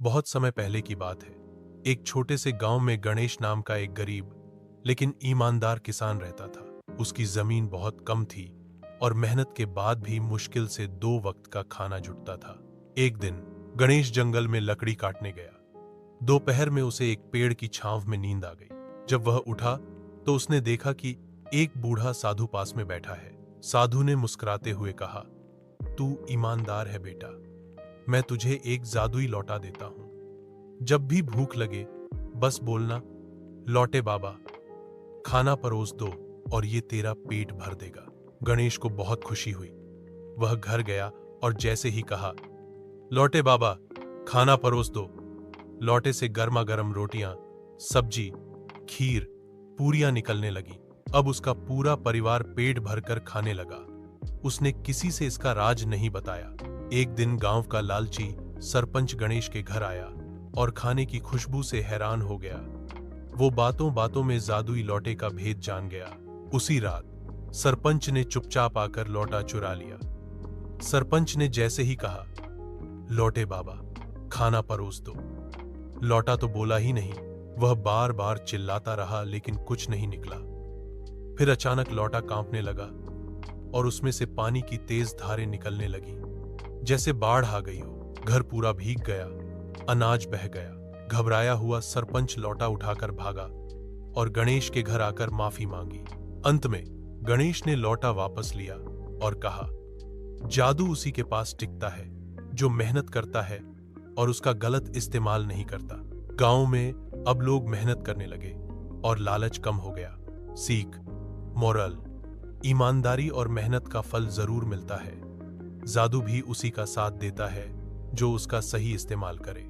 बहुत समय पहले की बात है। एक छोटे से गांव में गणेश नाम का एक गरीब लेकिन ईमानदार किसान रहता था। उसकी जमीन बहुत कम थी और मेहनत के बाद भी मुश्किल से 2 वक्त का खाना जुटता था। एक दिन गणेश जंगल में लकड़ी काटने गया। दोपहर में उसे एक पेड़ की छांव में नींद आ गई। जब वह उठा तो उसने देखा कि एक बूढ़ा साधु पास में बैठा है। साधु ने मुस्कुराते हुए कहा, तू ईमानदार है बेटा, मैं तुझे एक जादुई लौटा देता हूं। जब भी भूख लगे बस बोलना, लौटे बाबा, खाना परोस दो और ये तेरा पेट भर देगा। गणेश को बहुत खुशी हुई। वह घर गया और जैसे ही कहा, लौटे बाबा, खाना परोस दो, लौटे से गर्मा गर्म रोटियां, सब्जी, खीर, पूरियां निकलने लगी। अब उसका पूरा परिवार पेट भरकर खाने लगा। उसने किसी से इसका राज नहीं बताया। एक दिन गांव का लालची सरपंच गणेश के घर आया और खाने की खुशबू से हैरान हो गया। वो बातों बातों में जादुई लौटे का भेद जान गया। उसी रात सरपंच ने चुपचाप आकर लौटा चुरा लिया। सरपंच ने जैसे ही कहा, लौटे बाबा, खाना परोस दो, लौटा तो बोला ही नहीं। वह बार बार चिल्लाता रहा लेकिन कुछ नहीं निकला। फिर अचानक लौटा कांपने लगा और उसमें से पानी की तेज धारें निकलने लगी, जैसे बाढ़ आ गई हो। घर पूरा भीग गया, अनाज बह गया। घबराया हुआ सरपंच लौटा उठाकर भागा और गणेश के घर आकर माफी मांगी। अंत में गणेश ने लौटा वापस लिया और कहा, जादू उसी के पास टिकता है जो मेहनत करता है और उसका गलत इस्तेमाल नहीं करता। गांव में अब लोग मेहनत करने लगे और लालच कम हो गया। सीख, मोरल, ईमानदारी और मेहनत का फल जरूर मिलता है। जादू भी उसी का साथ देता है जो उसका सही इस्तेमाल करे।